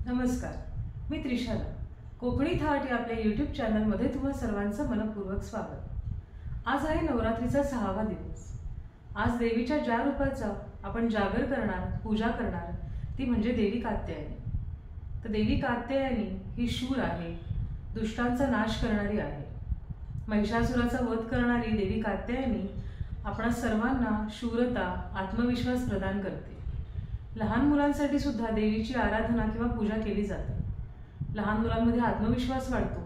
नमस्कार, मी त्रिशाला. कोकणी थाट या आपल्या यूट्यूब चॅनलमध्ये तुम्हा सर्वांचं मनपूर्वक स्वागत. आज आहे नवरात्रीचा 6वा दिवस. आज देवीच्या ज्या रूपाचा आपण जागर करणार, पूजा करणार ती म्हणजे देवी कात्यायनी. तर देवी कात्यायनी ही शूर आहे, दुष्टांचा नाश करणारी आहे. महिषासुराचा वध करणारी देवी कात्यायनी आपणा सर्वांना शूरता, आत्मविश्वास प्रदान करते. लहान मुलांसाठी सुद्धा देवीची आराधना किंवा पूजा केली जाते. लहान मुलांमध्ये आत्मविश्वास वाढतो.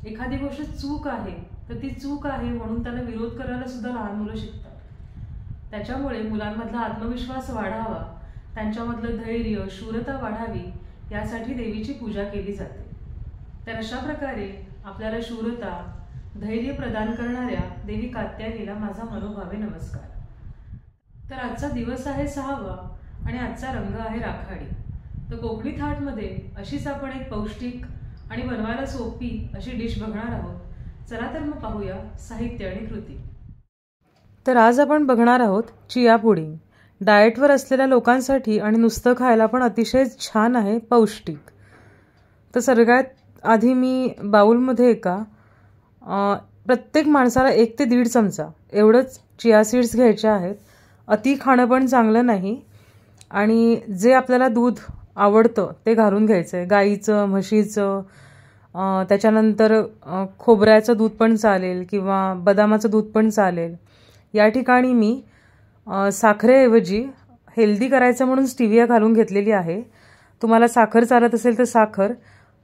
एखादी गोष्ट चूक आहे तर ती चूक आहे म्हणून त्यांना विरोध करायला सुद्धा लहान मुलं शिकतात. त्याच्यामुळे मुलांमधला आत्मविश्वास वाढावा, त्यांच्यामधलं धैर्य, शूरता वाढावी यासाठी देवीची पूजा केली जाते. तर अशा प्रकारे आपल्याला शूरता, धैर्य प्रदान करणाऱ्या देवी कात्यायनीला माझा मनोभावे नमस्कार. तर आजचा दिवस आहे 6वा आणि आजचा रंग आहे राखाडी. तर कोकणी थाटमध्ये अशीच आपण एक पौष्टिक आणि बनवायला सोपी अशी डिश बघणार आहोत. चला तर मग पाहूया साहित्य आणि कृती. तर आज आपण बघणार आहोत चिया पुडिंग. डाएटवर असलेल्या लोकांसाठी आणि नुसतं खायला पण अतिशय छान आहे, पौष्टिक. तर सगळ्यात आधी मी बाउलमध्ये प्रत्येक माणसाला 1 ते 1.5 चमचा एवढंच चिया सीड्स घ्यायचे आहेत. अति खाणं पण चांगलं नाही आणि जे आपल्याला दूध आवडतं ते घालून घ्यायचं आहे. गाईचं, म्हशीचं, त्याच्यानंतर खोबऱ्याचं दूध पण चालेल किंवा बदामाचं दूध पण चालेल. या ठिकाणी मी साखरेऐवजी हेल्दी करायचं म्हणून स्टिविया घालून घेतलेली आहे. तुम्हाला साखर चालत असेल तर साखर,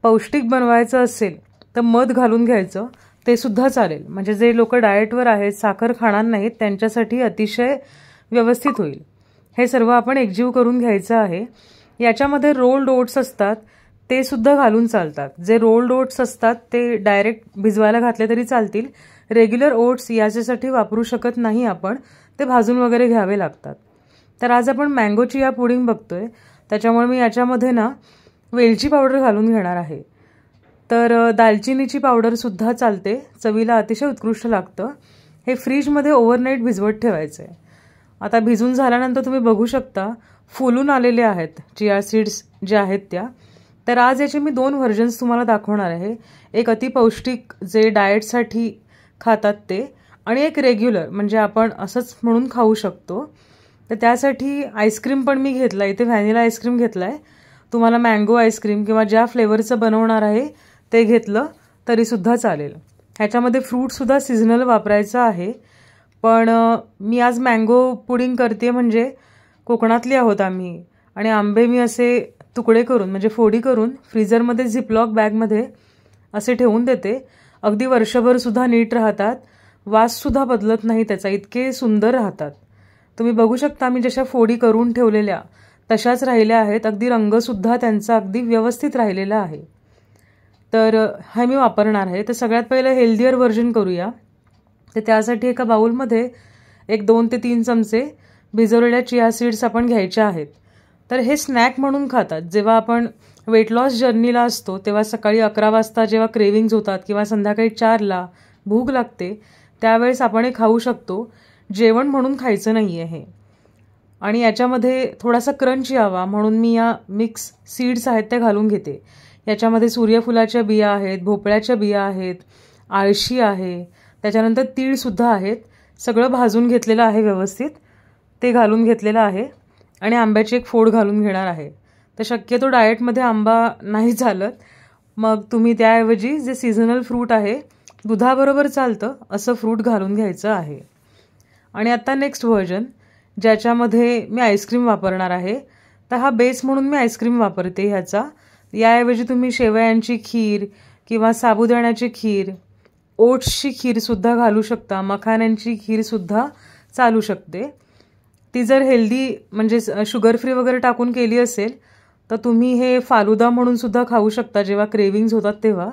पौष्टिक बनवायचं असेल तर मध घालून घ्यायचं, ते सुद्धा चालेल. म्हणजे जे लोक डाएटवर आहेत, साखर खाणार नाहीत, त्यांच्यासाठी अतिशय व्यवस्थित होईल. हे सर्व आपण एकजीव करून घ्यायचं आहे. याच्यामध्ये रोल्ड ओट्स असतात, ते सुद्धा घालून चालतात. जे रोल्ड ओट्स असतात ते डायरेक्ट भिजवायला घातले तरी चालतील. रेग्युलर ओट्स याच्यासाठी वापरू शकत नाही आपण, ते भाजून वगैरे घ्यावे लागतात. तर आज आपण मँगो चिया पुडिंग बघतोय, त्याच्यामुळे मी याच्यामध्ये वेलची पावडर घालून घेणार आहे. तर दालचिनीची पावडर सुद्धा चालते, चवीला अतिशय उत्कृष्ट लागतं. हे फ्रीजमध्ये ओव्हरनाईट भिजवत ठेवायचं आहे. आता भिजून झाल्यानंतर तुम्ही बघू शकता फुलून आलेले आहेत चिया सीड्स जे आहेत त्या. तर आज याचे मी 2 व्हर्जन्स तुम्हाला दाखवणार आहे. एक अति पौष्टिक जे डाएटसाठी खातात ते, आणि एक रेग्युलर म्हणजे आपण असंच म्हणून खाऊ शकतो. तर त्यासाठी आईस्क्रीम पण मी घेतला आहे. इथे व्हॅनिला आईस्क्रीम घेतला आहे. तुम्हाला मँगो आईस्क्रीम किंवा ज्या फ्लेवरचं बनवणार आहे ते घेतलं तरीसुद्धा चालेल. ह्याच्यामध्ये फ्रूटसुद्धा सिझनल वापरायचं आहे. पण मी आज मँगो पुडिंग करते म्हणजे कोकणातली आहोत आम्ही, आणि आंबे मी असे तुकडे करून म्हणजे फोडी करून फ्रीजरमध्ये झिपलॉक बॅगमध्ये असे ठेवून देते. अगदी वर्षभरसुद्धा नीट राहतात, वाससुद्धा बदलत नाही त्याचा, इतके सुंदर राहतात. तुम्ही बघू शकता मी जशा फोडी करून ठेवलेल्या तशाच राहिल्या आहेत. अगदी रंगसुद्धा त्यांचा अगदी व्यवस्थित राहिलेला आहे. तर हा मी वापरणार आहे. तर सगळ्यात पहिलं हेल्दियर व्हर्जन करूया. तर त्यासाठी एका बाउलमध्ये 2 ते 3 चमचे भिजवलेल्या चिया सीड्स आपण घ्यायच्या आहेत. तर हे स्नॅक म्हणून खातात. जेव्हा आपण वेट लॉस जर्नीला असतो तेव्हा सकाळी 11 वाजता जेव्हा क्रेविंग्ज होतात किंवा संध्याकाळी 4ला भूक लागते त्यावेळेस आपण हे खाऊ शकतो. जेवण म्हणून खायचं नाही आहे हे. आणि याच्यामध्ये थोडासा क्रंच यावा म्हणून मी या मिक्स सीड्स आहेत त्या घालून घेते. याच्यामध्ये सूर्यफुलाच्या बिया आहेत, भोपळ्याच्या बिया आहेत, आळशी आहे, त्याच्यानंतर तीळसुद्धा आहेत. सगळं भाजून घेतलेलं आहे व्यवस्थित, ते घालून घेतलेलं आहे. आणि आंब्याची एक फोड घालून घेणार आहे. तर शक्यतो डाएटमध्ये आंबा नाही चालत, मग तुम्ही त्याऐवजी जे सीझनल फ्रूट आहे, दुधाबरोबर चालतं असं फ्रूट घालून घ्यायचं आहे. आणि आता नेक्स्ट व्हर्जन ज्याच्यामध्ये मी आईस्क्रीम वापरणार आहे. तर हा बेस म्हणून मी आईस्क्रीम वापरते ह्याचा. याऐवजी तुम्ही शेवयांची खीर किंवा साबुदाण्याची खीर, ओट्सची खीरसुद्धा घालू शकता, मखाण्यांची खीरसुद्धा चालू शकते. ती जर हेल्दी म्हणजे शुगर फ्री वगैरे टाकून केली असेल तर तुम्ही हे फालुदा म्हणून सुद्धा खाऊ शकता जेव्हा क्रेविंग्ज होतात तेव्हा.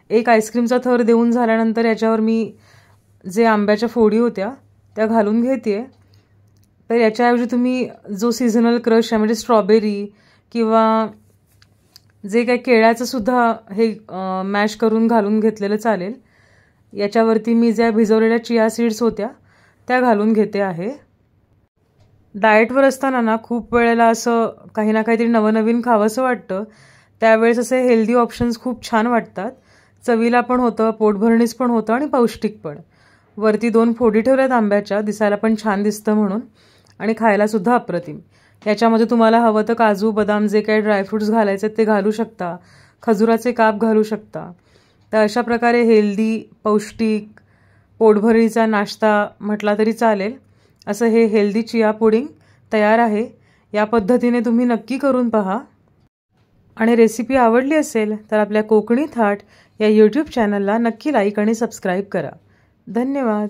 एक आईस्क्रीमचा थर देऊन झाल्यानंतर याच्यावर मी जे आंब्याच्या फोडी होत्या त्या घालून घेते. तर याच्याऐवजी तुम्ही जो सीझनल क्रश आहे म्हणजे स्ट्रॉबेरी किंवा जे काही केळ्याचं सुद्धा हे मॅश करून घालून घेतलेलं चालेल. याच्यावरती मी ज्या भिजवलेल्या चिया सीड्स होत्या त्या घालून घेते आहे. डाएटवर असताना खूप वेळेला असं काही ना काहीतरी नवनवीन खावंसं वाटतं. त्यावेळेस असे हेल्दी ऑप्शन्स खूप छान वाटतात. चवीला पण होतं, पोटभरणीच पण होतं आणि पौष्टिक पण. वरती 2 फोडी ठेवल्यात आंब्याच्या, दिसायला पण छान दिसतं म्हणून, आणि खायलासुद्धा अप्रतिम. याच्यामध्ये तुम्हाला हवं तर काजू, बदाम जे काही ड्रायफ्रुट्स घालायचे ते घालू शकता, खजुराचे काप घालू शकता. तर अशा प्रकारे हेल्दी, पौष्टिक, पोटभरणीचा नाश्ता म्हटला तरी चालेल असं हे हेल्दी चिया पुडिंग तयार आहे. या पद्धतीने तुम्ही नक्की करून पहा. आणि रेसिपी आवडली असेल तर आपल्या कोकणी थाट या यूट्यूब चॅनलला नक्की लाईक आणि सबस्क्राईब करा. धन्यवाद.